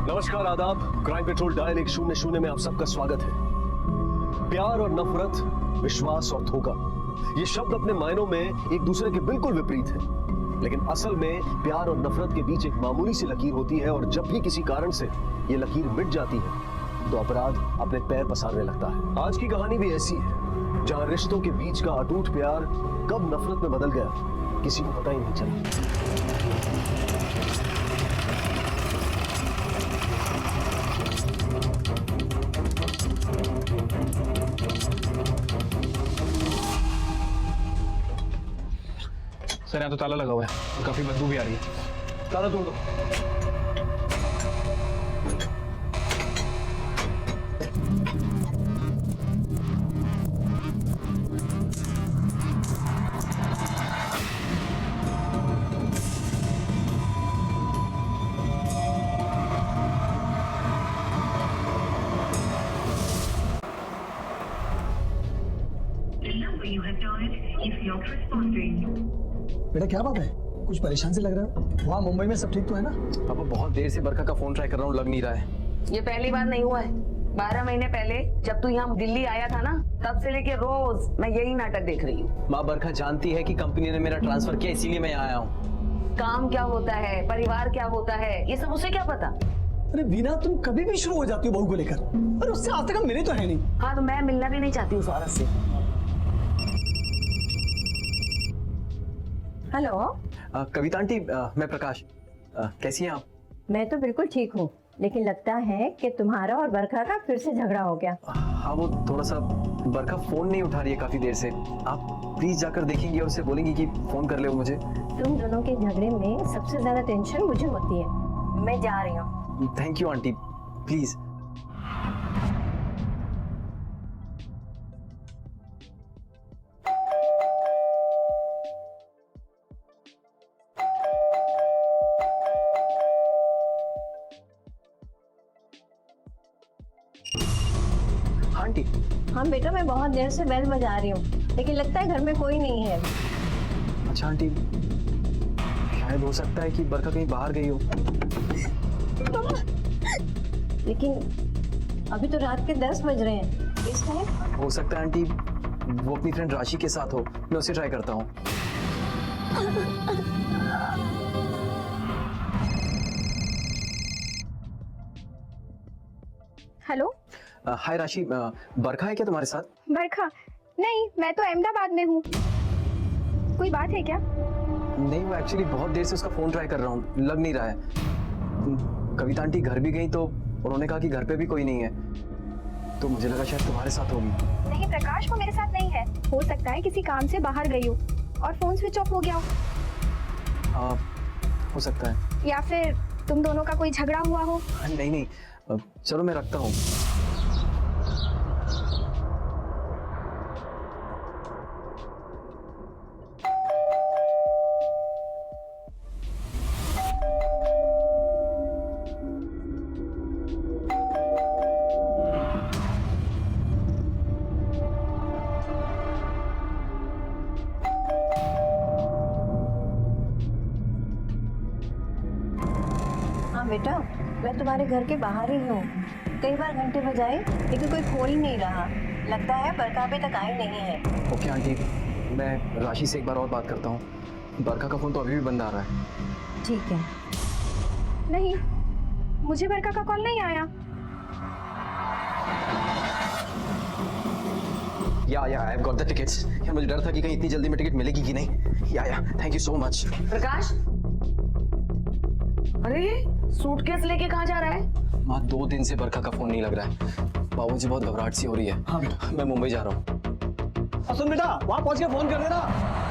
नमस्कार, आदाब। Crime petrol dial 100 में आप सबका स्वागत है। प्यार और नफरत, विश्वास और धोखा, ये शब्द अपने मायनों में एक दूसरे के बिल्कुल विपरीत है, लेकिन असल में प्यार और नफरत के बीच एक मामूली सी लकीर होती है, और जब भी किसी कारण से ये लकीर मिट जाती है तो अपराध अपने पैर पसारने लगता है। आज की कहानी भी ऐसी है, जहां रिश्तों के बीच का अटूट प्यार कब नफरत में बदल गया किसी को पता ही नहीं चला। सर यहाँ तो ताला लगा हुआ है और काफी बदबू भी आ रही है। ताला तोड़ दो। बेटा क्या बात है, कुछ परेशान से लग रहा है। वहाँ मुंबई में सब ठीक तो है ना? पापा बहुत देर से बरखा का फोन ट्राई कर रहा हूँ, लग नहीं रहा है। ये पहली बार नहीं हुआ है। 12 महीने पहले जब तू यहाँ दिल्ली आया था ना, तब से लेके रोज मैं यही नाटक देख रही हूँ। माँ, बरखा जानती है कि कंपनी ने मेरा ट्रांसफर किया, इसीलिए मैं यहाँ आया हूँ। काम क्या होता है, परिवार क्या होता है, ये सब उसे क्या पता। अरे वीना, तुम कभी भी शुरू हो जाती हो बहू को लेकर, और उससे आज तक हम मिले तो है नहीं। हाँ, तो मैं मिलना भी नहीं चाहती उस औरत से। हेलो। कविता आंटी, मैं प्रकाश। कैसी हैं आप? मैं तो बिल्कुल ठीक हूँ, लेकिन लगता है कि तुम्हारा और बरखा का फिर से झगड़ा हो गया। हाँ, वो थोड़ा सा बरखा फोन नहीं उठा रही है काफी देर से। आप प्लीज जाकर देखेंगी और उसे बोलेंगी कि फोन कर ले वो मुझे। तुम दोनों के झगड़े में सबसे ज्यादा टेंशन मुझे होती है। मैं जा रही हूँ। Thank you aunty, please. Aunty. हाँ बेटा, मैं बहुत देर से बेल बजा रही हूँ, लेकिन लगता है घर में कोई नहीं है। अच्छा आंटी, शायद हो सकता है कि बरखा कहीं बाहर गई हो। लेकिन अभी तो रात के 10 बज रहे हैं। इस टाइम हो सकता है आंटी वो अपनी फ्रेंड राशि के साथ हो। मैं उसे ट्राई करता हूँ। हेलो। हाय राशि, बरखा है क्या तुम्हारे साथ? बरखा? नहीं, मैं तो अहमदाबाद में हूँ। कोई बात है क्या? नहीं, वो एक्चुअली बहुत देर से उसका फोन ट्राई कर रहा हूँ, लग नहीं रहा है। कविता आंटी घर भी गई तो उन्होंने कहा कि घर पे भी कोई नहीं है, तो मुझे लगा शायद तुम्हारे साथ होगी। नहीं प्रकाश, वो मेरे साथ नहीं है। हो सकता है किसी काम से बाहर गई हो और फोन स्विच ऑफ हो गया हो। हो सकता है। या फिर तुम दोनों का कोई झगड़ा हुआ हो। नहीं नहीं, चलो मैं रखता हूँ। हाँ बेटा, मैं तुम्हारे घर के बाहर ही हूँ। कई बार घंटे बजाए, लेकिन कोई खोल ही नहीं रहा। लगता है बरखा अभी तक आई नहीं है। ओके आंटी, मैं राशि से एक बार और बात करता हूँ। बरखा का फोन तो अभी भी बंद आ रहा है। ठीक है। नहीं, मुझे बरखा का कॉल नहीं आया। या I have got the tickets. यार मुझे डर था कि कहीं इतनी जल्दी में टिकट मिलेगी कि नहीं। या थैंक यू सो मच। प्रकाश, अरे सूटकेस लेके कहाँ जा रहा है? माँ, 2 दिन से बरखा का फोन नहीं लग रहा है। बाबूजी बहुत घबराहट सी हो रही है। हाँ बेटा। मैं मुंबई जा रहा हूँ। सुन बेटा, वहाँ पहुँच के फोन कर देना।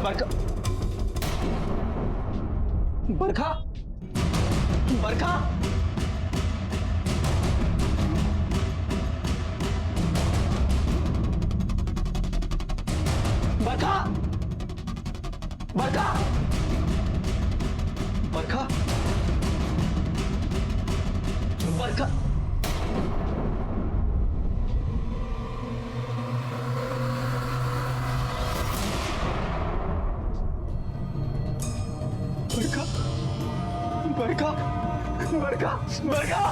बरखा बरखा, बरखा, बरखा। बरखा, बरखा, बरखा, बरखा,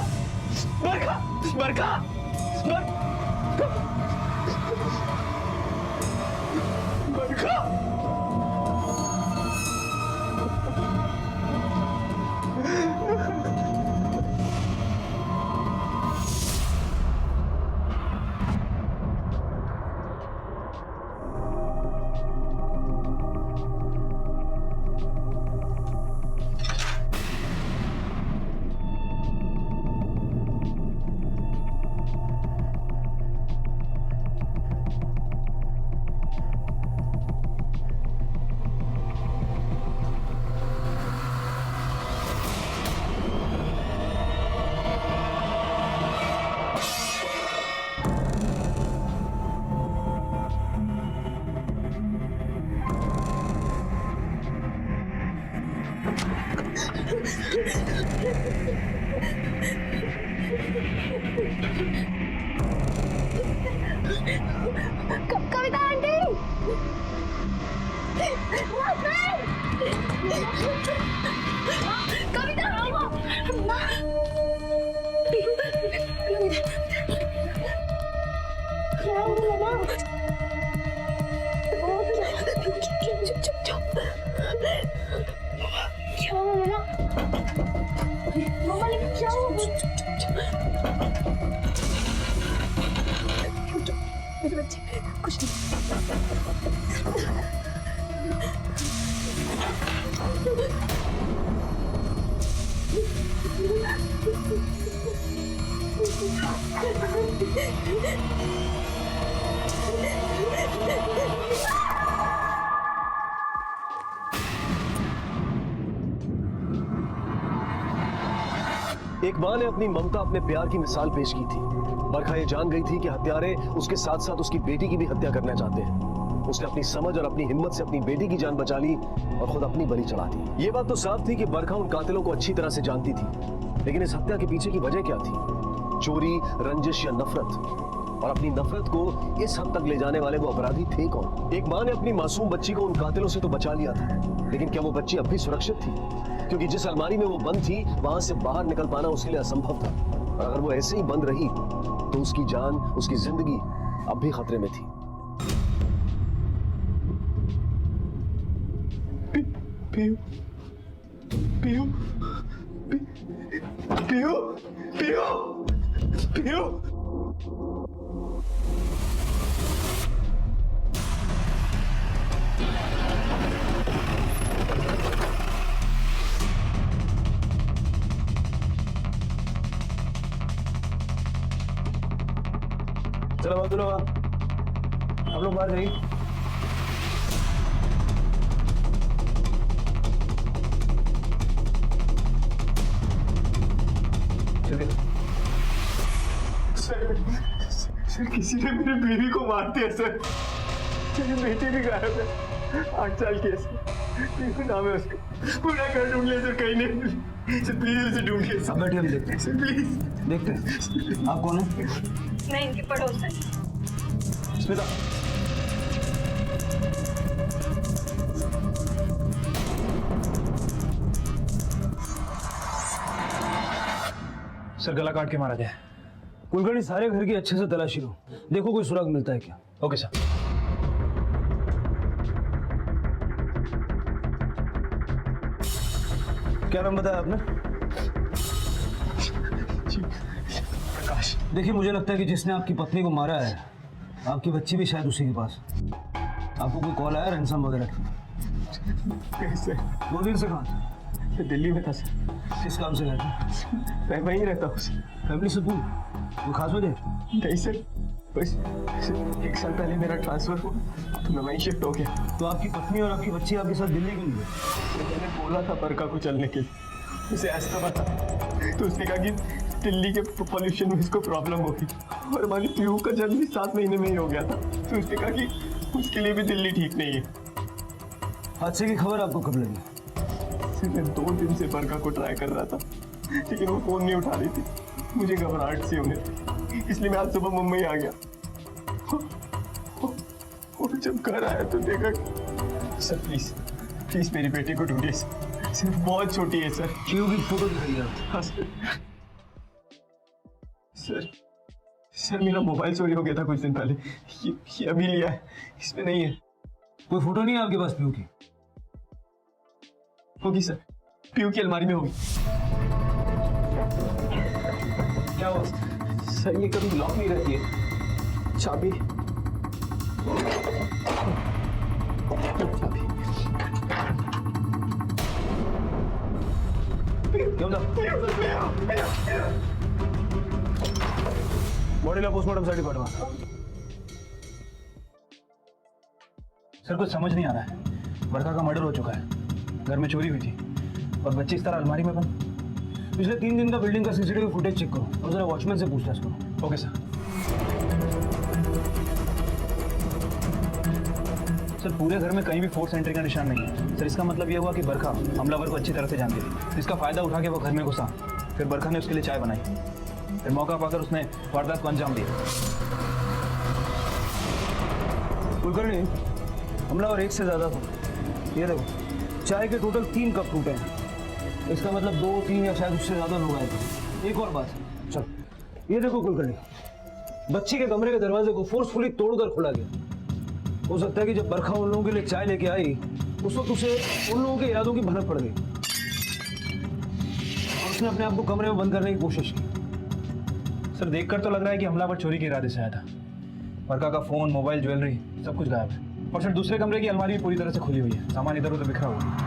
बरखा, बरखा, बरखा। कविता आंटी, कविता क्या मम्मा, मम्मा लेकिन क्या हुआ? मेरे बच्चे कुछ एक मां ने अपनी ममता, अपने प्यार की मिसाल पेश की थी। बरखा ये जान गई थी कि हत्यारे उसके साथ साथ उसकी बेटी की भी हत्या करना चाहते हैं। उसने अपनी समझ और अपनी हिम्मत से अपनी बेटी की जान बचा ली और खुद अपनी बलि चढ़ा दी। ये बात तो साफ थी कि बरखा उन कातिलों को अच्छी तरह से जानती थी, लेकिन इस हत्या के पीछे की वजह क्या थी? चोरी, रंजिश या नफरत? और अपनी नफरत को इस हद तक ले जाने वाले वो अपराधी थे कौन? एक मां ने अपनी मासूम बच्ची को उन कातिलों से तो बचा लिया था, लेकिन क्या वो बच्ची अब भी सुरक्षित थी? क्योंकि जिस अलमारी में वो बंद थी, वहां से बाहर निकल पाना उसके लिए असंभव था। और अगर वो ऐसे ही बंद रही तो उसकी जान, उसकी जिंदगी अब भी खतरे में थी। पीयू, पीयू, पीयू, पीयू, पीयू। चलो आप लोग बाहर जाइए। सर किसी ने मेरी बीवी को मार दिया सर। मेरी बेटी भी गायब है, 8 साल की है सर। नाम है उसका, पूरा घर ढूंढ लिया सर, कहीं नहीं मिली। सर प्लीज उसे ढूंढिए सर। बैठिए, हम देखते हैं सर, प्लीज देखते हैं। आप कौन है? मैं इनकी पड़ोसन। स्मिता, सर गला काट के मारा गया है। कुलकर्णी सारे घर की अच्छे से तलाशी लो, देखो कोई सुराग मिलता है क्या। Okay sir. क्या नाम बताया आपने? प्रकाश। देखिए मुझे लगता है कि जिसने आपकी पत्नी को मारा है, आपकी बच्ची भी शायद उसी के पास। आपको कोई कॉल आया रैंसम वगैरह की? कैसे? 2 दिन से कहाँ? दिल्ली में था सर। किस काम से गए थे? मैं वहीं रहता हूँ सर। फैमिली से दूर? कोई खास वजह? नहीं सर, बस 1 साल पहले मेरा ट्रांसफर हुआ तो मैं वहीं शिफ्ट हो गया। तो आपकी पत्नी और आपकी बच्ची आपके साथ दिल्ली क्यों नहीं गई? मैंने बोला था बरखा को चलने के लिए, उसे ऐसा पता तो उसने कहा कि दिल्ली के पॉल्यूशन में उसको प्रॉब्लम होगी। और हमारी पीयू का जन्म भी 7 महीने में ही हो गया था, तो उसने कहा कि उसके लिए भी दिल्ली ठीक नहीं है। हादसे की खबर आपको कब लगी? सर मैं 2 दिन से बरखा को ट्राई कर रहा था, लेकिन वो फोन नहीं उठा रही थी। मुझे घबराहट सी होने लगी, इसलिए मैं आज सुबह मुंबई आ गया। और जब घर आया तो देखा सर प्लीज प्लीज मेरी बेटी को ढूंढिए सर, सिर्फ बहुत छोटी है सर। पीयू की फोटो दिखाइए आप। हाँ सर सर मेरा मोबाइल चोरी हो गया था कुछ दिन पहले, ये अभी लिया है, इसमें नहीं है। कोई फोटो नहीं है आपके पास पीयू की? होगी सर, पीयू की अलमारी में होगी। क्या हुआ? सर ये कभी लॉक नहीं रहती है, चाबी चाबी क्यों ना बॉडी ला पोस्टमार्टम सर्टिफिकेट पटवा। सर कुछ समझ नहीं आ रहा है। बरखा का मर्डर हो चुका है, घर में चोरी हुई थी और बच्चे इस तरह अलमारी में बंद। पिछले 3 दिन का बिल्डिंग का सीसीटीवी फुटेज चेक करो और जरा वॉचमैन से पूछताछ करो। Okay sir. सर पूरे घर में कहीं भी फोर्स एंट्री का निशान नहीं है। सर इसका मतलब ये हुआ कि बरखा हमलावर को अच्छी तरह से जानती थी। इसका फायदा उठा के वो घर में घुसा, फिर बरखा ने उसके लिए चाय बनाई, फिर मौका पाकर उसने वारदात को अंजाम दिया। कुलकर्णी, हमलावर एक से ज्यादा था। ये देखो चाय के टोटल 3 कप टूटे हैं। इसका मतलब 2, 3 या शायद उससे ज्यादा लोग आए थे। एक और बात, चल ये देखो कुलकर्णी, बच्ची के कमरे के दरवाजे को फोर्सफुली तोड़कर खोला गया। हो सकता है कि जब बरखा उन लोगों के लिए चाय लेके आई उस वक्त उसे उन लोगों के इरादों की भनक पड़ गई और उसने अपने आप को कमरे में बंद करने की कोशिश की। सर देखकर तो लग रहा है कि हमलावर चोरी के इरादे से आया था। बरखा का फोन, मोबाइल, ज्वेलरी सब कुछ गायब है। और सर दूसरे कमरे की अलमारी भी पूरी तरह से खुली हुई है, सामान इधर उधर बिखरा हुआ है।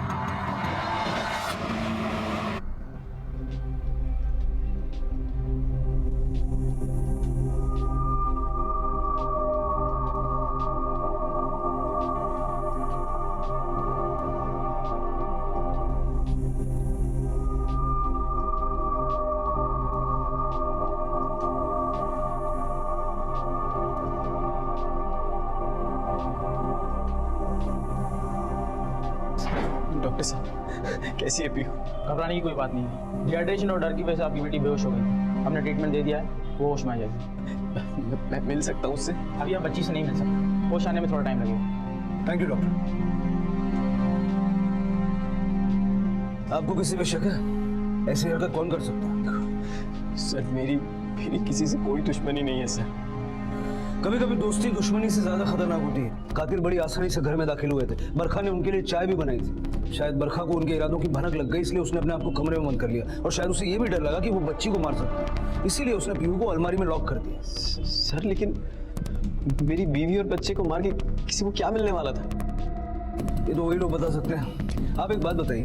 डॉक्टर साहब कैसी है पीयू? घबराने की कोई बात नहीं है। डिहाइड्रेशन और डर की वजह से आपकी बेटी बेहोश हो गई। हमने ट्रीटमेंट दे दिया है, वो होश में आ जाएगी। मैं मिल सकता हूँ उससे? अभी आप बच्ची से नहीं मिल सकते, होश आने में थोड़ा टाइम लगेगा। Thank you doctor. आपको किसी पे शक है? ऐसी हरकत कौन कर सकता है? सर मेरी किसी से कोई दुश्मनी नहीं है सर। कभी कभी दोस्ती दुश्मनी से ज्यादा खतरनाक होती है। कातिल बड़ी आसानी से घर में दाखिल हुए थे। बरखा ने उनके लिए चाय भी बनाई थी। शायद बरखा को उनके इरादों की भनक लग गई, इसलिए उसने अपने आप को कमरे में बंद कर लिया और शायद उसे ये भी डर लगा कि वो बच्ची को मार सकता है, इसीलिए उसने पीयू को अलमारी में लॉक कर दिया। सर लेकिन मेरी बीवी और बच्चे को मार के किसी को क्या मिलने वाला था? ये तो वही लोग बता सकते हैं। आप एक बात बताइए,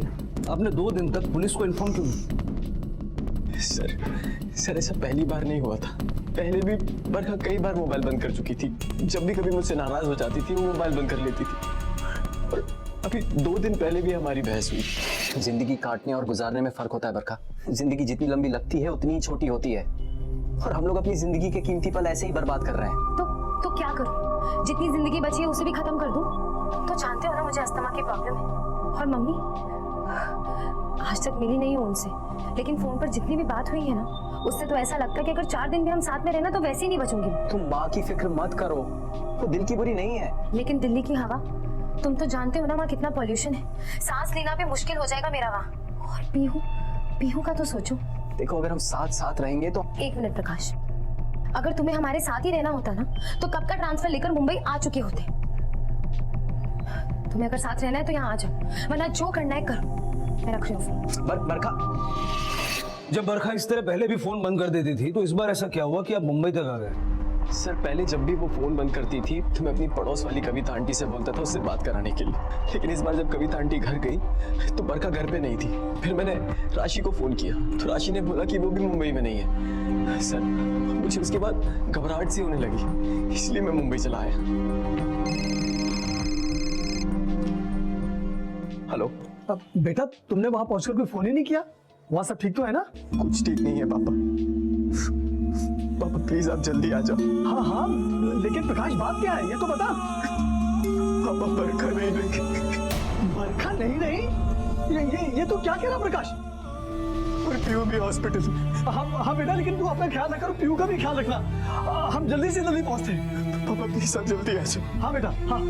आपने 2 दिन तक पुलिस को इन्फॉर्म क्यों नहीं? सर ऐसा पहली बार नहीं हुआ था। पहले भी बरखा कई बार मोबाइल बंद कर चुकी थी। जब भी कभी मुझसे नाराज हो जाती थी वो मोबाइल बंद कर लेती थी। और अभी 2 दिन पहले भी हमारी बहस हुई। जिंदगी काटने और गुजारने में फर्क होता है बरखा। जिंदगी जितनी लंबी लगती है उतनी ही छोटी होती है, और हम लोग अपनी जिंदगी के कीमती पल ऐसे ही बर्बाद कर रहे हैं। तो क्या करूं? जितनी जिंदगी बची है उसे भी खत्म कर दूं? तो जानते हो ना मुझे अस्थमा की प्रॉब्लम है। और मम्मी आज तक मिली नहीं हूं उनसे, लेकिन फोन पर जितनी भी बात हुई है ना, उससे तो ऐसा लगता है कि अगर 4 दिन भी हम साथ में रहना तो वैसे ही नहीं बचूंगी। तुम माँ की फिक्र मत करो, वो दिल की बुरी नहीं है। लेकिन दिल्ली की हवा, तुम तो जानते हो ना वहाँ कितना पॉल्यूशन है। सांस लेना भी मुश्किल हो जाएगा मेरा वहाँ। और पीहू का तो सोचो। देखो अगर हम साथ रहेंगे तो। 1 मिनट प्रकाश, अगर तुम्हें हमारे साथ ही रहना होता ना तो कब का ट्रांसफर लेकर मुंबई आ चुके होते। तुम्हें अगर साथ रहना है तो यहाँ आ जाओ, वरना जो करना है करो। मैं रख रही हूँ। बरखा, जब बरखा इस तरह पहले भी फोन बंद कर देती थी तो इस बार ऐसा क्या हुआ कि आप मुंबई तक आ गए? सर पहले जब भी वो फोन बंद करती थी तो मैं अपनी पड़ोस वाली कविता आंटी से बोलता था उससे बात कराने के लिए, लेकिन इस बार जब कविता आंटी घर गई तो बरखा घर पे नहीं थी। फिर मैंने राशि को फोन किया तो राशि ने बोला कि वो भी मुंबई में नहीं है। सर मुझे उसके बाद घबराहट सी होने लगी, इसलिए मैं मुंबई चला आया। हेलो बेटा, तुमने वहां पहुंचकर कोई फोन ही नहीं किया? वहां सब ठीक तो है ना? कुछ ठीक नहीं है पापा। पापा प्लीज आप जल्दी आ जाओ। हाँ, लेकिन प्रकाश बात क्या है ये तो बता। पापा बरखा नहीं लगी। बरखा नहीं रही? ये तू क्या कह रहा प्रकाश? और पीयू भी हॉस्पिटल में। हाँ बेटा, लेकिन तू अपना ख्याल रखना, पीयू का भी ख्याल रखना। हम जल्दी से जल्दी पहुंचते हैं। पापा प्लीज आप जल्दी आ जाओ। हाँ बेटा, हाँ।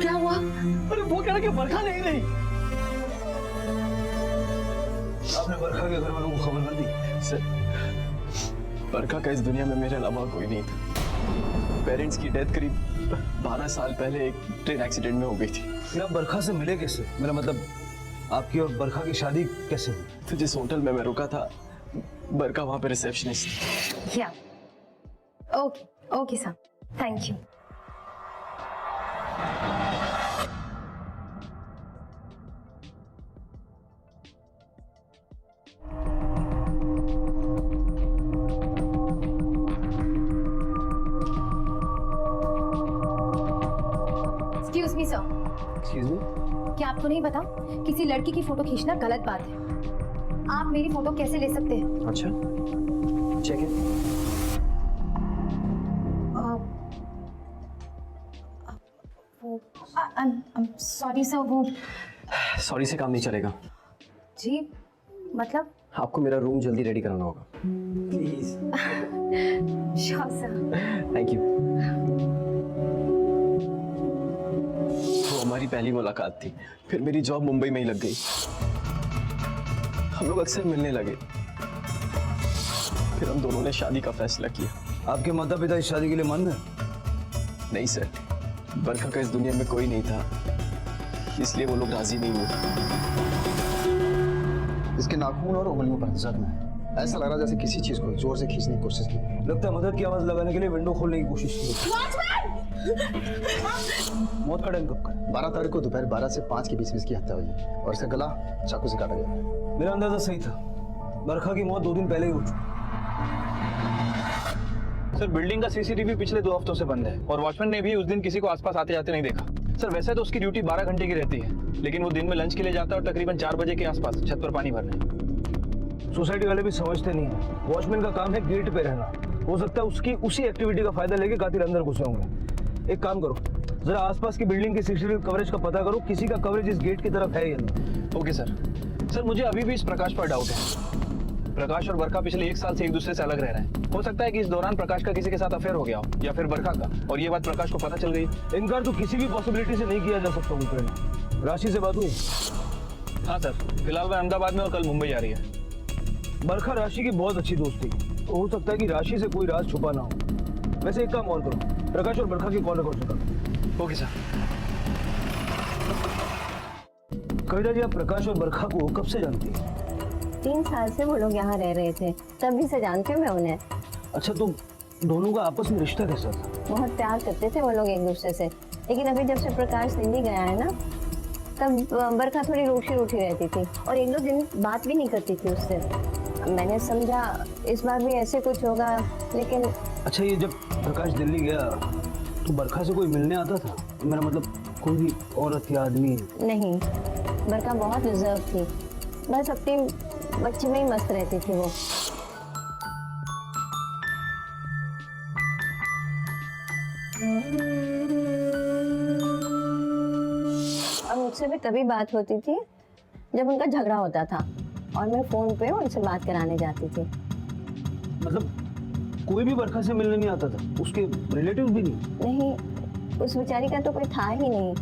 क्या हुआ? अरे वो कह रहा कि बरखा नहीं रही। आपने बरखा के घर वालों को खबर कर दी? सर, बरखा का इस दुनिया में मेरे अलावा कोई नहीं था। पेरेंट्स की डेथ करीब 12 साल पहले एक ट्रेन एक्सीडेंट में हो गई थी। फिर आप बरखा से मिले कैसे? मेरा मतलब आपकी और बरखा की शादी कैसे हुई? तो जिस होटल में मैं रुका था, बरखा वहां पे रिसेप्शनिस्ट। या okay okay sir, thank you. Excuse me sir, excuse me? क्या आपको नहीं पता किसी लड़की की फोटो खींचना गलत बात है? आप मेरी फोटो कैसे ले सकते हैं? अच्छा, चेक इट। सॉरी सर, वो सॉरी से काम नहीं चलेगा। जी मतलब आपको मेरा रूम जल्दी रेडी कराना होगा। Please. Sure sir. Thank you. वो हमारी पहली मुलाकात थी, फिर मेरी जॉब मुंबई में ही लग गई। हम लोग अक्सर मिलने लगे, फिर हम दोनों ने शादी का फैसला किया। आपके माता पिता इस शादी के लिए मान गए? नहीं सर, बरखा का इस दुनिया में कोई नहीं था, इसलिए वो लोग राजी नहीं हुए। इसके नाखून और उंगलियों पर जख्म है। ऐसा लग रहा है जैसे किसी चीज को जोर से खींचने की कोशिश की। लगता है मदद की आवाज लगाने के लिए विंडो खोलने की कोशिश की। मौत का टाइम कब का? 12 तारीख को दोपहर 12 से 5 के बीच में इसकी हत्या हुई है और इसका गला चाकू से काटा गया। मेरा अंदाजा सही था, बरखा की मौत 2 दिन पहले ही हो चुकी। सर, बिल्डिंग का सीसीटीवी पिछले 2 हफ्तों से बंद है और वॉचमैन ने भी उस दिन किसी को आसपास आते जाते नहीं देखा। सर, वैसे तो उसकी ड्यूटी 12 घंटे की रहती है, लेकिन वो दिन में लंच के लिए जाता है और तकरीबन 4 बजे के आसपास छत पर पानी भरने। सोसाइटी वाले भी समझते नहीं है, वॉचमैन का काम है गेट पे रहना। हो सकता है उसकी उसी एक्टिविटी का फायदा लेके कातिल अंदर घुसे होंगे। एक काम करो, जरा आसपास की बिल्डिंग की सीसीटीवी कवरेज का पता करो, किसी का कवरेज इस गेट की तरफ है या नहीं। Okay sir. सर, मुझे अभी भी इस प्रकाश पर डाउट है। प्रकाश और बरखा पिछले 1 साल से एक दूसरे से अलग रह रहे हैं। हो सकता है कि इस दौरान प्रकाश का किसी के साथ अफेयर हो गया हो, या फिर बरखा का, और ये बात प्रकाश को पता चल गई। इनकार तो किसी भी पॉसिबिलिटी से नहीं किया जा सकता। मुझे राशि से बात हुई? हाँ सर, फिलहाल वह अहमदाबाद में और कल मुंबई आ रही है। बरखा राशि की बहुत अच्छी दोस्त थी, तो हो सकता है कि राशि से कोई राज छुपा ना हो। वैसे एक काम और करो, प्रकाश और बरखा की कॉल रिकॉर्ड करो। Okay sir. कविता जी, आप प्रकाश और बरखा को कब से जानती हैं? 3 साल से वो लोग यहाँ रह रहे थे, तभी से जानती हूँ मैं उन्हें। अच्छा, तो दोनों का आपस में रिश्ता कैसा था? बहुत प्यार करते थे वो लोग एक दूसरे से, लेकिन अभी जब से प्रकाश दिल्ली गया है ना, तब बरखा थोड़ी रूठी रूठी रहती थी और 1-2 दिन बात भी नहीं करती थी उससे। मैंने समझा इस बार भी ऐसे कुछ होगा, लेकिन अच्छा, ये जब प्रकाश दिल्ली गया तो बरखा से कोई मिलने आता था? मेरा मतलब कोई भी औरत या आदमी? नहीं, बरखा बहुत रिजर्व थी, बस अपनी बच्चे में ही मस्त रहती थी वो। और मुझसे भी तभी बात होती थी जब उनका झगड़ा होता था और मैं फोन पे उनसे बात कराने जाती थी। मतलब कोई भी बरखा से मिलने नहीं आता था? उसके रिलेटिव भी नहीं? नहीं, उस बेचारी का तो कोई था ही नहीं।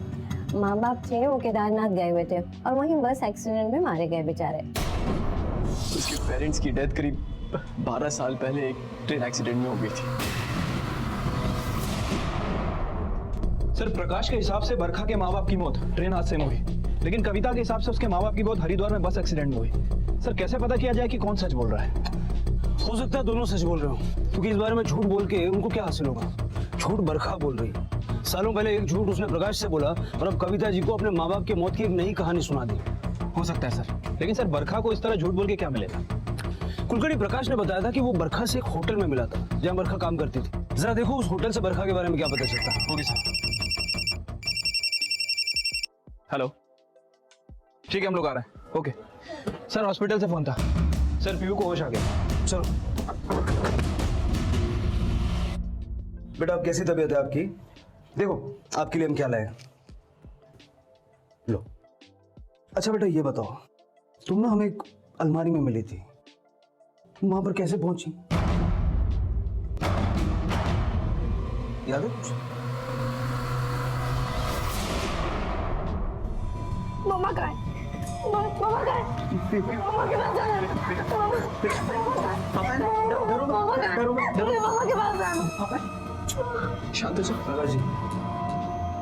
माँ बाप थे, वो केदारनाथ गए हुए थे और वहीं बस एक्सीडेंट में मारे गए बेचारे। उसके पेरेंट्स की डेथ करीब 12 साल पहले एक ट्रेन एक्सीडेंट में हो गई थी। सर, प्रकाश के हिसाब से बरखा के माँ बाप की मौत ट्रेन हादसे में हुई, लेकिन कविता के हिसाब से उसके माँ बाप की मौत हरिद्वार में बस एक्सीडेंट में हुई। सर, कैसे पता किया जाए कि कौन सच बोल रहा है? हो सकता है दोनों सच बोल रहे हो, क्योंकि इस बारे में झूठ बोल के उनको क्या हासिल होगा? झूठ बरखा बोल रही है। सालों पहले एक झूठ उसने प्रकाश से बोला और अब कविता जी को अपने माँ बाप की मौत की एक नई कहानी सुना दी। हो सकता है सर, लेकिन सर बरखा को इस तरह झूठ बोल के क्या मिलेगा? कुलकर्णी, प्रकाश ने बताया था कि वो बरखा से एक होटल में मिला था जहाँ बरखा काम करती थी। जरा देखो उस होटल से बरखा के बारे में क्या पता चलता है। Okay sir. हेलो, ठीक है, हम लोग आ रहे हैं। ओके सर, हॉस्पिटल से फोन था सर, पीयू को होश आ गया। चलो बेटा, अब कैसी तबीयत है आपकी? देखो आपके लिए हम क्या लाए। लो, अच्छा बेटा ये बताओ, तुम ना हमें एक अलमारी में मिली थी, तुम वहां पर कैसे पहुंची? याद है कुछ? मम्मा कहाँ है? मम्मा कहाँ है? मम्मा के पास जाना है। मम्मा के पास जाना। शांत हो जाओ। प्रकाश जी,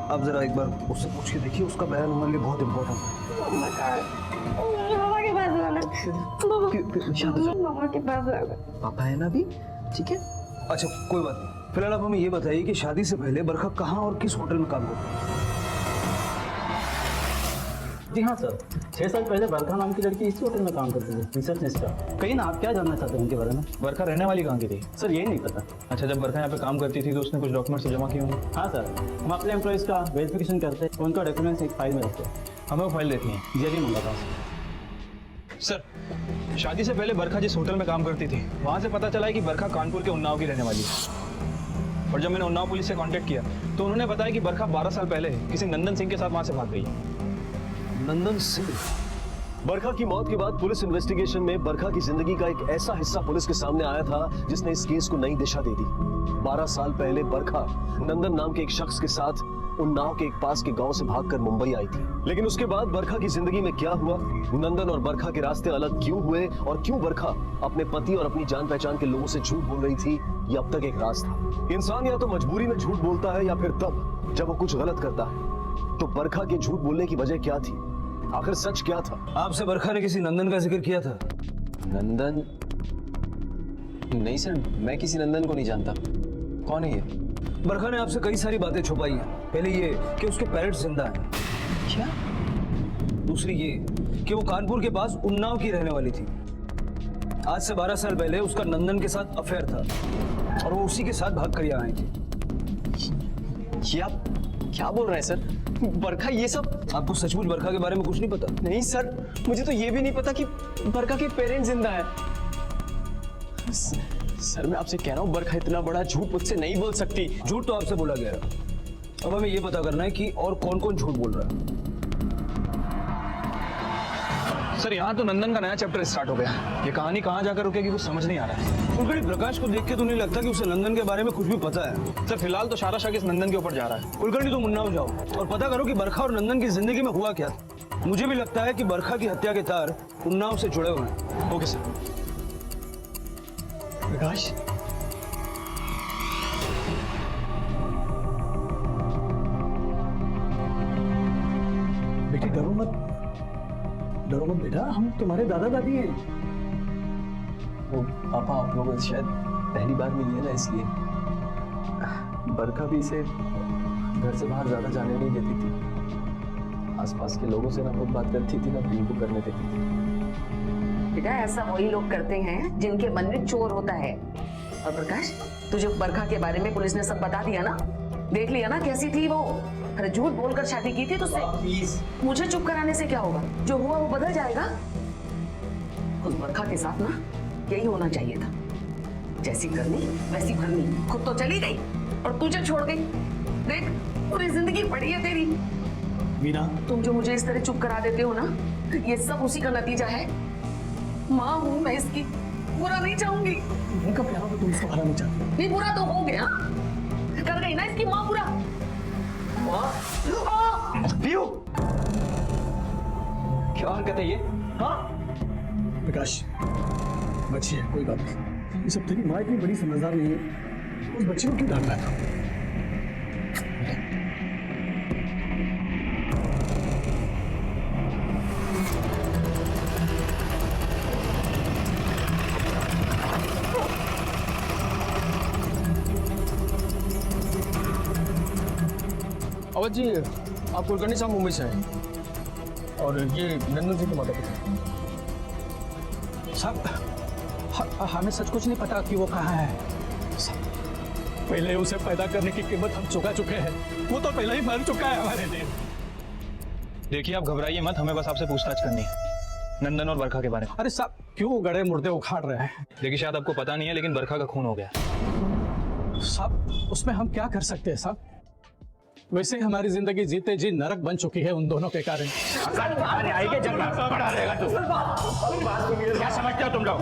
आप जरा एक बार उससे पूछ के देखिए, उसका बयान हमारे लिए बहुत इम्पोर्टेंट है। मम्मा कहाँ है? मम्मा के पास जाना। मम्मा के पास जाना। पापा है ना अभी, ठीक है? अच्छा कोई बात नहीं, फिलहाल आप हमें ये बताइए कि शादी से पहले बरखा कहाँ और किस होटल में काम करती है? जी हाँ सर, 6 साल पहले बरखा नाम की लड़की इसी होटल में काम करती थी, रिसेप्शनिस्ट का। कहीं ना, आप क्या जानना चाहते हैं उनके बारे में? बरखा रहने वाली कहाँ की थी? सर यही नहीं पता। अच्छा, जब बरखा यहाँ पे काम करती थी तो उसने कुछ डॉक्यूमेंट्स जमा किए होंगे? हाँ सर, हम अपने एम्प्लॉइज़ का वेरिफिकेशन करते हैं, उनका डॉक्यूमेंट्स एक फाइल में रखते हैं। हमें वो फाइल देती हैं। जी अभी मंगाता हूँ सर, शादी से पहले बरखा जिस होटल में काम करती थी, वहाँ से पता चला है कि बरखा कानपुर के उन्नाव की रहने वाली है। और जब मैंने उन्नाव पुलिस से कांटेक्ट किया तो उन्होंने बताया कि बरखा 12 साल पहले किसी नंदन सिंह के साथ वहाँ से भाग गई है। नंदन सिंह। बरखा की मौत के बाद पुलिस इन्वेस्टिगेशन में बरखा की जिंदगी का एक ऐसा हिस्सा पुलिस के सामने आया था जिसने इस केस को नई दिशा दे दी। 12 साल पहले बरखा नंदन नाम के एक शख्स के साथ उन्नाव के एक पास के गांव से भागकर मुंबई आई थी। लेकिन उसके बाद बरखा की जिंदगी में क्या हुआ, नंदन और बरखा के रास्ते अलग क्यों हुए और क्यों बरखा अपने पति और अपनी जान पहचान के लोगों से झूठ बोल रही थी, ये अब तक एक राज था। इंसान या तो मजबूरी में झूठ बोलता है या फिर तब जब वो कुछ गलत करता है। तो बरखा के झूठ बोलने की वजह क्या थी, आखिर सच क्या था? आपसे बरखा ने किसी नंदन का जिक्र किया था? नंदन? नहीं सर, मैं किसी नंदन को नहीं जानता। कौन है ये? बरखा ने आपसे कई सारी बातें छुपाई हैं। पहले ये कि उसके पेरेंट्स जिंदा हैं। क्या? दूसरी ये कि वो कानपुर के पास उन्नाव की रहने वाली थी। आज से 12 साल पहले उसका नंदन के साथ अफेयर था और वो उसी के साथ भाग कर यहाँ आई थी। ये आप क्या बोल रहे हैं सर? बरखा ये सब? आपको सचमुच बरखा के बारे में कुछ नहीं पता? नहीं सर, मुझे तो ये भी नहीं पता कि बरखा के पेरेंट्स जिंदा है। सर मैं आपसे कह रहा हूँ, बरखा इतना बड़ा झूठ मुझसे नहीं बोल सकती। झूठ तो आपसे बोला गया, अब हमें ये पता करना है कि और कौन कौन झूठ बोल रहा है। सर यहाँ तो नंदन का नया चैप्टर स्टार्ट हो गया। ये कहानी कहाँ जाकर रुकेगी कुछ समझ नहीं आ रहा है। कुलकर्णी, प्रकाश को देख के तो नहीं लगता कि उसे नंदन के बारे में कुछ भी पता है। सर फिलहाल तो सारा शक इस नंदन के ऊपर जा रहा है। कुलकर्णी तुम उन्नाव जाओ और पता करो कि बरखा और नंदन की जिंदगी में हुआ क्या था। मुझे भी लगता है कि बरखा की हत्या के तार उन्नाव से जुड़े हुए हैं। Okay sir. प्रकाश, बेटी डरो मत बेटा, हम तुम्हारे दादा दादी हैं। वो पापा आप लोगों से शायद पहली बार मिली है ना, इसलिए। बरखा भी इसे घर से बाहर ज्यादा जाने नहीं देती थी। आसपास के लोगों से ना खुद बात करती थी ना प्रिय को करने देती थी। बेटा ऐसा वही लोग करते हैं जिनके मन में चोर होता है। और प्रकाश, तुझे बरखा के बारे में पुलिस ने सब बता दिया ना? देख लिया ना कैसी थी वो? अरे झूठ बोलकर शादी की थी तो मुझे चुप कराने से क्या होगा? जो हुआ वो बदल जाएगा। उस बरखा के साथ ना यही होना चाहिए था। जैसी करनी वैसी भरनी। खुद तो चली गई और तुझे छोड़ गई। देख पूरी जिंदगी पड़ी है तेरी। मीना, तुम जो मुझे इस तरह चुप करा देते हो ना, ये सब उसी का नतीजा है। माँ हूँ मैं इसकी, बुरा नहीं चाहूंगी। उनका प्यार हो, तुम इसको हराना चाहती हो। नहीं, बुरा तो हो गया, कर गई ना इसकी माँ बुरा। प्रियो, क्या हरकत है ये? हाँ प्रकाश, बच्ची है, कोई बात नहीं। ये सब तेरी माँ इतनी बड़ी समझदार नहीं है, उस बच्चे को क्यों डांटना था? अवध जी, आप कुलकर्णी साहब मुंबई से हैं और ये नंदन सिंह के माता पिता। साहब, हमें सच कुछ नहीं पता कि वो कहाँ है। पहले उसे पैदा करने की कीमत हम चुका चुके हैं। वो तो पहले ही मर चुका है हमारे लिए। देखिए आप घबराइए मत, हमें बस आपसे पूछताछ करनी है नंदन और बरखा के बारे में। अरे साहब, क्यों गड़े मुर्दे उखाड़ रहे हैं? देखिए शायद आपको पता नहीं है लेकिन बरखा का खून हो गया। साहब, उसमें हम क्या कर सकते हैं साहब? वैसे हमारी जिंदगी जीते जी नरक बन चुकी है उन दोनों के कारण। आएंगे जंगल बड़ा रहेगा तू। क्या समझते हो तुम लोग?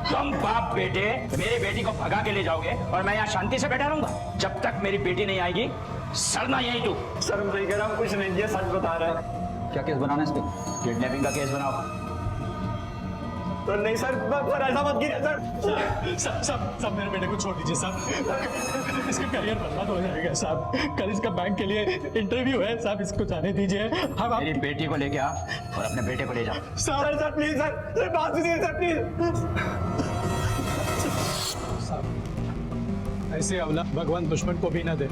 तुम बाप बेटे मेरी बेटी को भगा के ले जाओगे और मैं यहाँ शांति से बैठा रहूंगा जब तक मेरी बेटी नहीं आएगी। सरना यही तू। सर मैं सही कह रहा हूँ, कुछ नहीं, ये सच बता रहा है। क्या केस बनाना है इस पे? किडनैपिंग का केस बनाओ। तो नहीं सर ऐसा मत कीजिए सर। सब मेरे बेटे को छोड़ दीजिए साहब, इसका करियर बर्बाद हो जाएगा साहब। कल इसका बैंक के लिए इंटरव्यू है साहब, इसको जाने दीजिए। हम मेरी बेटी को लेके आ और अपने बेटे को ले जा। सर प्लीज सर बात सुनिए सर प्लीज। ऐसे औलाद भगवान दुश्मन को भी ना दे।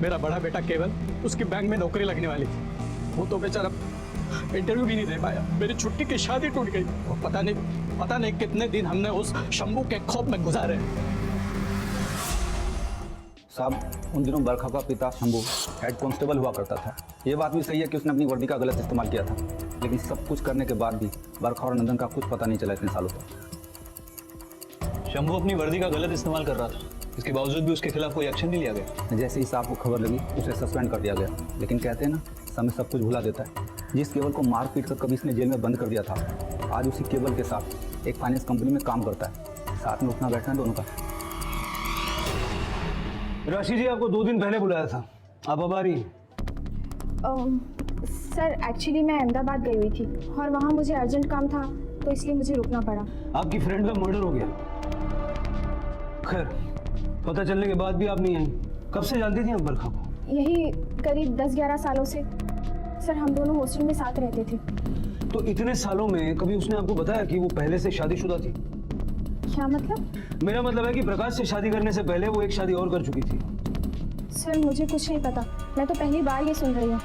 मेरा बड़ा बेटा केवल, उसकी बैंक में नौकरी लगने वाली थी, वो तो बेचारा इंटरव्यू भी नहीं दे पाया। मेरी छुट्टी की शादी टूट गई और पता नहीं कितने दिन हमने उस शंभू के खौफ में गुजारे। साहब उन दिनों बरखा का पिता शंभू हेड कांस्टेबल हुआ करता था। ये बात भी सही है कि उसने अपनी वर्दी का गलत इस्तेमाल किया था, लेकिन सब कुछ करने के बाद भी बरखा और नंदन का कुछ पता नहीं चला इतने सालों तक। शंभू अपनी वर्दी का गलत इस्तेमाल कर रहा था, इसके बावजूद भी उसके खिलाफ कोई एक्शन नहीं लिया गया। जैसे ही साहब को खबर लगी उसे सस्पेंड कर दिया गया, लेकिन कहते हैं ना समय सब कुछ भुला देता है। जिस केवल को मार पीट कर कभी इसने जेल में बंद कर दिया था, आज उसी केवल के साथ एक फाइनेंस कंपनी में काम करता है। साथ में उठना बैठना दोनों का। राशि जी आपको 2 दिन पहले बुलाया था, आप अब आ रही हैं? सर एक्चुअली मैं अहमदाबाद गई हुई थी और वहाँ मुझे अर्जेंट काम था, तो इसलिए मुझे रुकना पड़ा। आपकी फ्रेंड का मर्डर हो गया। खैर पता चलने के बाद भी आप नहीं आई। कब से जानती थी आप बरखा को? यही करीब 10-11 सालों से। सर हम दोनों हॉस्टल में साथ रहते थे। तो इतने सालों में कभी उसने आपको बताया कि वो पहले से शादीशुदा थी? क्या मतलब? मेरा मतलब है कि प्रकाश से शादी करने से पहले वो एक शादी और कर चुकी थी। सर मुझे कुछ नहीं पता, मैं तो पहली बार ये सुन रही हूँ।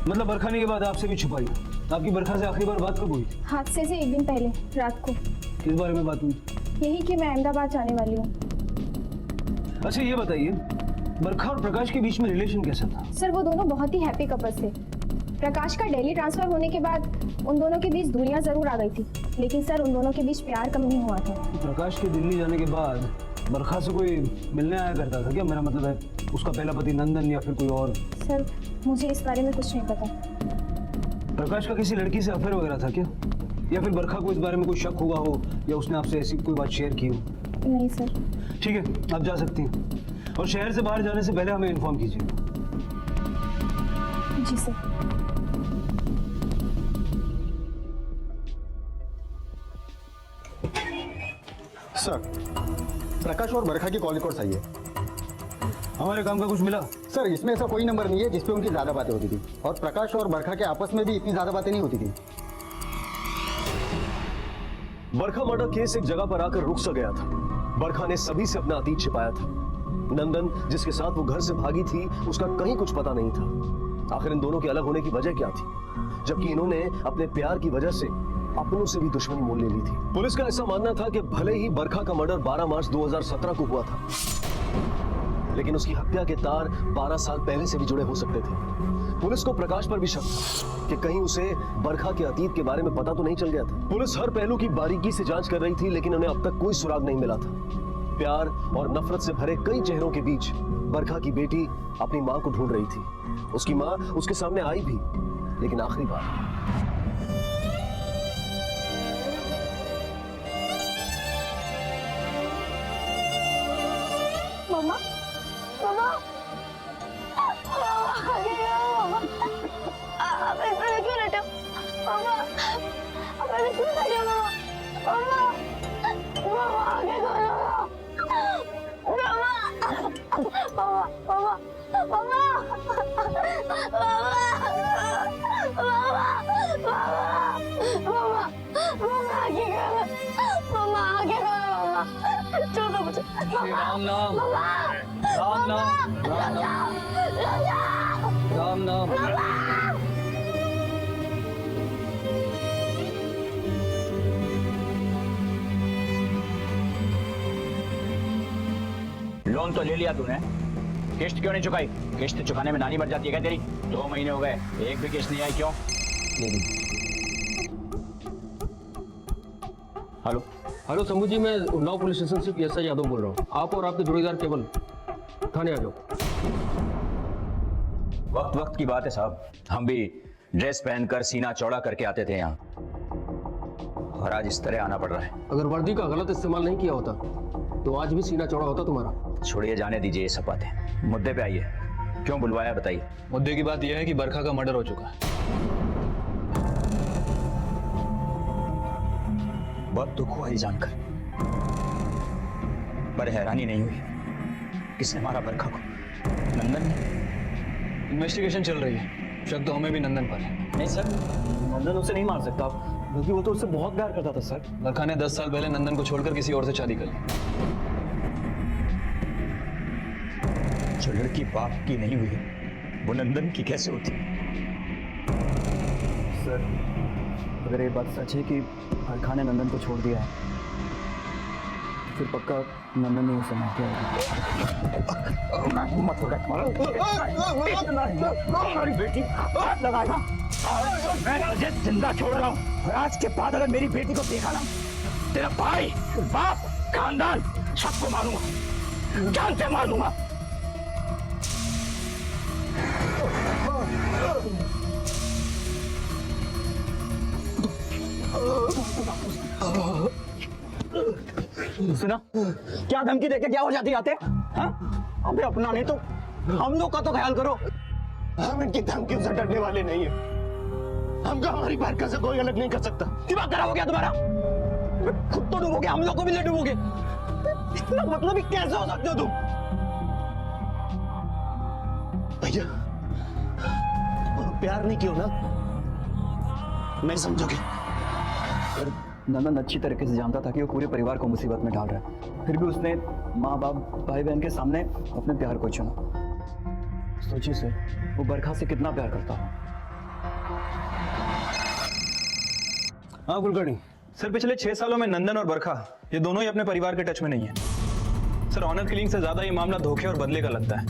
मतलब बरखाने के बाद आपसे भी छुपाई? आपकी बरखा से आखिरी बार बात कब हुई? हादसे से 1 दिन पहले रात को। किस बारे में बात हुई? यही कि मैं अहमदाबाद जाने वाली हूँ। अच्छा ये बताइए, बरखा और प्रकाश के बीच में रिलेशन कैसा था? सर वो दोनों बहुत ही हैप्पी कपल्स थे। प्रकाश का दिल्ली ट्रांसफर होने के बाद उन दोनों के बीच दूरियां जरूर आ गई थी, लेकिन सर उन दोनों के बीच प्यार कम नहीं हुआ था। प्रकाश के दिल्ली जाने के बाद बरखा से कोई मिलने आया करता था क्या? मेरा मतलब है उसका पहला पति नंदन या फिर कोई और? सर मुझे इस बारे में कुछ नहीं पता। प्रकाश का किसी लड़की से अफेयर वगैरह था क्या? या फिर बरखा को इस बारे में कोई शक हुआ हो या उसने आपसे ऐसी कोई बात शेयर की हो? नहीं सर। ठीक है, आप जा सकती हैं, और शहर से बाहर जाने से पहले हमें इन्फॉर्म कीजिए। जी सर। सर प्रकाश और बरखा की कॉल रिकॉर्ड सही है। हमारे काम का कुछ मिला? सर इसमें ऐसा कोई नंबर नहीं है जिसपे उनकी ज्यादा बातें होती थी, और प्रकाश और बरखा के आपस में भी इतनी ज्यादा बातें नहीं होती थी। बरखा मर्डर केस एक जगह पर आकर रुक सा गया था। बरखा ने सभी से अपना अतीत छिपाया था। नंदन जिसके साथ वो घर से भागी थी, उसका कहीं कुछ पता नहीं था। आखिर इन दोनों के अलग होने की वजह क्या थी, जबकि इन्होंने अपने प्यार की वजह से अपनों से भी दुश्मनी मोल ले ली थी। पुलिस का ऐसा मानना था कि भले ही बरखा का मर्डर 12 मार्च 2017 को हुआ था, लेकिन उसकी हत्या के तार 12 साल पहले से भी जुड़े हो सकते थे। पुलिस को प्रकाश पर भी शक था कि कहीं उसे बरखा के अतीत के बारे में पता तो नहीं चल गया था। पुलिस हर पहलू की बारीकी से जांच कर रही थी, लेकिन उन्हें अब तक कोई सुराग नहीं मिला था। प्यार और नफरत से भरे कई चेहरों के बीच बरखा की बेटी अपनी मां को ढूंढ रही थी। उसकी मां उसके सामने आई भी, लेकिन आखिरी बार। मम्मा मम्मा क्यों लेटे हो? मम्मा क्यों लेटे हो? मम्मा मम्मा आगे करो। मम्मा मम्मा मम्मा मम्मा आगे करो। मम्मा आगे करो। मम्मा छोड़ो मुझे। राम नाम, राम नाम, राम नाम, राम नाम। लोन तो ले लिया तूने, किस्त क्यों नहीं चुकाई? किस्त चुकाने में नानी मर जाती है क्या तेरी? 2 महीने हो गए, एक भी किस्त नहीं आई, क्यों? हेलो हेलो शंभू जी, मैं उन्नाव पुलिस स्टेशन से PSI यादव बोल रहा हूँ। आप और आपके जोड़ीदार केवल थाने आ जाओ। वक्त वक्त की बात है साहब, हम भी ड्रेस पहनकर सीना चौड़ा करके आते थे यहाँ, और आज इस तरह आना पड़ रहा है। अगर वर्दी का गलत इस्तेमाल नहीं किया होता तो आज भी सीना चौड़ा होता तुम्हारा। छोड़िए, जाने दीजिए ये सब बातें, मुद्दे पे आइए। क्यों बुलवाया बताइए। मुद्दे की बात यह है कि बरखा का मर्डर हो चुका है। बहुत दुख हुआ ये जानकर, पर हैरानी नहीं हुई। किसने मारा बरखा को? नंदन ने? इन्वेस्टिगेशन चल रही है, शक तो हमें भी नंदन पर है। नहीं सर, नंदन उसे नहीं मार सकता, क्योंकि वो तो उससे बहुत प्यार करता था सर। बरखा ने 10 साल पहले नंदन को छोड़कर किसी और से शादी कर ली। जो लड़की बाप की नहीं हुई वो नंदन की कैसे होती? सर, अगर ये बात सच है कि बरखा ने नंदन को छोड़ दिया है, फिर पक्का नंदन ने उसे मार दिया। मैं तुझे जिंदा छोड़ रहा हूँ, और आज के बाद अगर मेरी बेटी को देखा ना, तेरा भाई, बाप, खानदान सबको मारूंगा, जान से मार दूंगा। सुना, क्या धमकी देके क्या हो जाती आते? हाँ? अबे अपना नहीं तो हम लोग का तो ख्याल करो। हम इनकी धमकियों से डरने वाले नहीं है। हमको हमारी बरखा से कोई अलग नहीं कर सकता। दिमाग खराब हो गया तुम्हारा? खुद तो डूबोगे, हम लोग को भी ले डूबोगे। इतना मतलब ही कैसे हो सकते हो तुम? भैया, प्यार नहीं किया ना, नहीं समझोगे। नंदन अच्छी तरीके से जानता था कि वो पूरे परिवार को मुसीबत में डाल रहा है, फिर भी उसने माँ बाप भाई बहन के सामने अपने प्यार को चुना। सोचिए सर, वो बरखा से कितना प्यार करता है। हाँ कुलकर्णी सर, पिछले 6 सालों में नंदन और बरखा ये दोनों ही अपने परिवार के टच में नहीं है सर। ऑनर किलिंग से ज्यादा ये मामला धोखे और बदले का लगता है,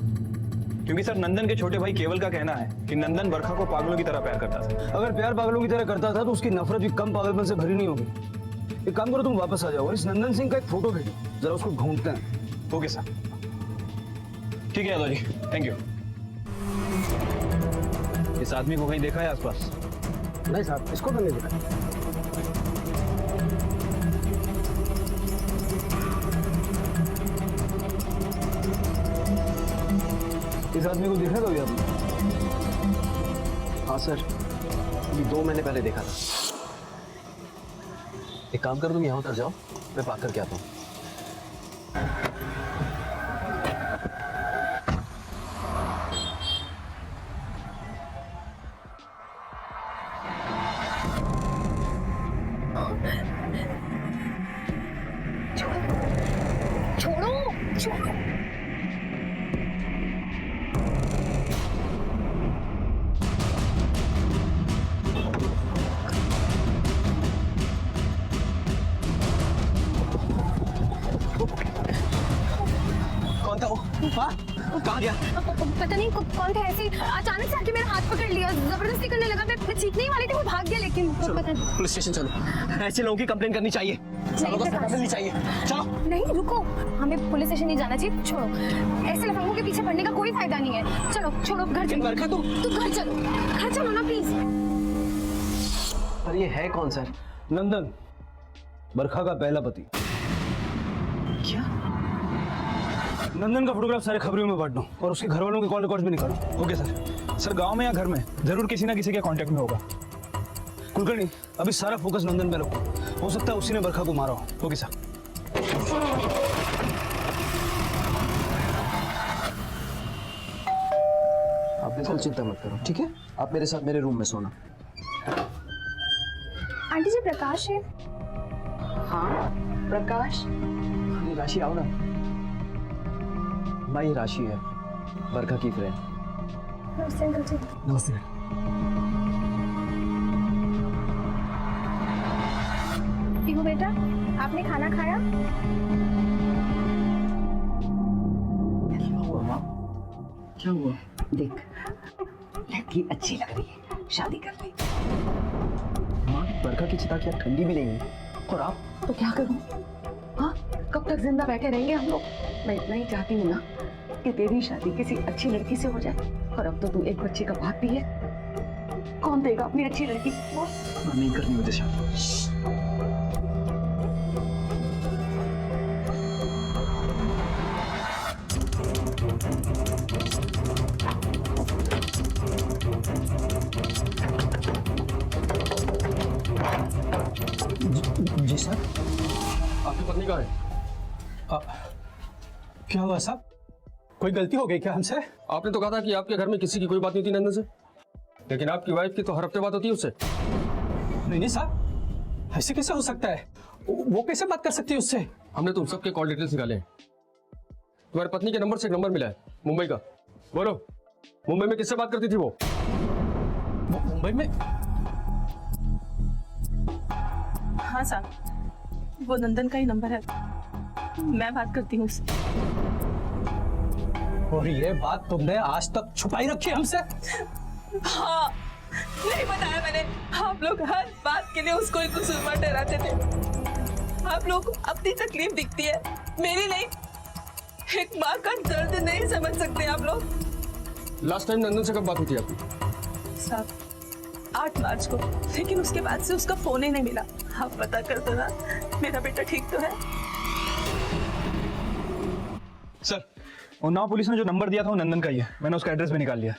क्योंकि सर नंदन के छोटे भाई केवल का कहना है कि नंदन बरखा को पागलों की तरह प्यार करता था। अगर प्यार पागलों की तरह करता था तो उसकी नफरत भी कम पागलपन से भरी नहीं होगी। एक काम करो, तुम वापस आ जाओ और इस नंदन सिंह का एक फोटो भेजो, जरा उसको ढूंढते हैं। ओके सर, ठीक है यादव जी, थैंक यू। इस आदमी को कहीं देखा है आसपास? नहीं साहब, इसको तो नहीं देखा। इस आदमी को देखा कभी आपने? हाँ सर, अभी 2 महीने पहले देखा था। एक काम कर, तुम यहाँ उतर जाओ, मैं बात करके आता हूँ। छोड़ो, छोड़ो। कौन था वो? हाँ? कहाँ गया? पता नहीं कौन था, ऐसे अचानक से आके मेरा हाथ पकड़ लिया, जबरदस्ती करने लगा। मैं चीखने ही वाली थी, वो भाग गया, लेकिन पता नहीं। पुलिस स्टेशन चलो, ऐसे लोगों की कंप्लेन करनी चाहिए, सालों को सजा मिलनी चाहिए। चलो। नहीं रुको, हमें पुलिस स्टेशन नहीं जाना चाहिए, छोड़ो। ऐसे लफंगों के पीछे पड़ने का कोई फायदा नहीं है। चलो छोड़ो, घर चलो। बरखा तुम घर चलो ना प्लीज। पर ये है कौन सर? नंदन, बरखा का पहला पति। क्या? नंदन का फोटोग्राफ सारे खबरों में बांट दो और उसके घर वालों के कॉल रिकॉर्ड भी निकालो। Okay sir. सर गांव में या घर में जरूर किसी ना किसी के कांटेक्ट में होगा। कुलकर्णी, अभी सारा फोकस नंदन पे रखो, हो सकता है उसी ने बरखा को मारा हो। Okay sir. आप बिल्कुल चिंता मत करो, ठीक है? आप मेरे साथ मेरे रूम में सोना। आंटी जी, प्रकाश है? हाँ प्रकाश, ये राशि आओ ना। माँ, ये राशि है, बरखा की फ्रेंड। नमस्ते अंकल जी। नमस्ते। पीहू बेटा, आपने खाना खाया? क्या हुआ माँ? क्या हुआ? देख लड़की अच्छी लग रही है, शादी कर ली। माँ, बरखा की चिता क्या ठंडी भी नहीं है? और आप तो क्या करूं? हाँ, कब तक जिंदा बैठे रहेंगे हम लोग? मैं इतना ही चाहती हूँ ना कि तेरी शादी किसी अच्छी लड़की से हो जाए। और अब तो तू एक बच्चे का बाप भी है, कौन देगा अपनी अच्छी लड़की को? नहीं करनी मुझे शादी। जी सर। आपकी पत्नी कहाँ है? क्या हुआ साहब, कोई गलती हो गई क्या हमसे? आपने तो कहा था कि आपके घर में किसी की कोई बात नहीं थी नंदन से, लेकिन आपकी वाइफ की तो हर हफ्ते बात होती है उससे। नहीं साहब, ऐसे कैसे हो सकता है? वो कैसे बात कर सकती है उससे? हमने तुम सबके कॉल डिटेल्स निकाले हैं। तुम्हारी पत्नी के नंबर से एक नंबर मिला है मुंबई का। बोलो, मुंबई में किससे बात करती थी वो? मुंबई में? हाँ साहब, वो नंदन का ही नंबर है, मैं बात करती हूँ उससे। और ये बात तुमने आज तक छुपाई रखी हमसे? हाँ, नहीं बताया मैंने। आप लोग हर बात के लिए उसको ही कसूरवार ठहराते थे। आप लोग अपनी तकलीफ दिखती है, मेरी नहीं। एक माँ का दर्द नहीं समझ सकते आप लोग। लास्ट टाइम नंदन से कब बात हुई थी आपकी? साहब 8 मार्च को, लेकिन उसके बाद से उसका फोन ही नहीं मिला। आप पता कर दो ना, मेरा बेटा ठीक तो है? सर, उन्नाव पुलिस ने जो नंबर दिया था वो नंदन का ही है। मैंने उसका एड्रेस भी निकाल लिया।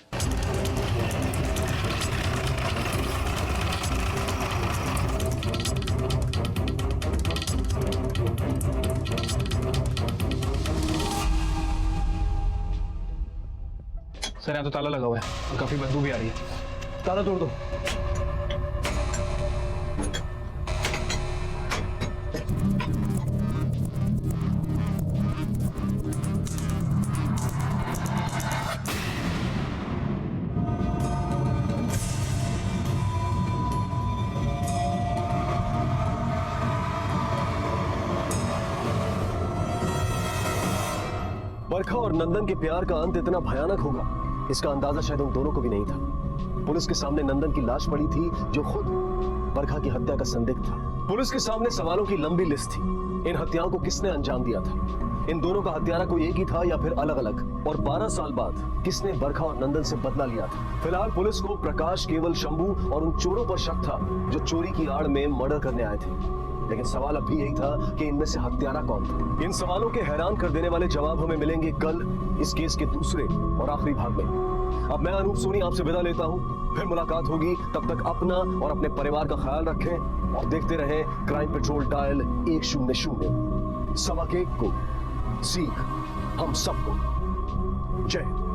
सर, यहाँ तो ताला लगा हुआ है और काफी बदबू भी आ रही है। ताला तोड़ दो। बरखा और नंदन के प्यार का अंत इतना भयानक होगा, इसका अंदाजा शायद उन दोनों को भी नहीं था। पुलिस के सामने नंदन की लाश पड़ी थी, जो खुद बरखा की हत्या का संदिग्ध था। पुलिस के सामने सवालों की लंबी लिस्ट थी। इन हत्याओं को किसने अंजाम दिया था? इन दोनों का हत्यारा कोई एक ही था या फिर अलग अलग? और 12 साल बाद किसने बरखा और नंदन से बदला लिया था? फिलहाल पुलिस को प्रकाश, केवल, शंभू और उन चोरों पर शक था जो चोरी की आड़ में मर्डर करने आए थे। लेकिन सवाल अब भी यही था कि इनमें से हत्यारा कौन था। इन सवालों के हैरान कर देने वाले जवाब हमें मिलेंगे कल इस केस के दूसरे और आखिरी भाग में। अब मैं अनूप सोनी आपसे विदा लेता हूं, फिर मुलाकात होगी। तब तक अपना और अपने परिवार का ख्याल रखें और देखते रहें क्राइम पेट्रोल डायल 100। 1:15 को सीख हम सबको। जय हिंद।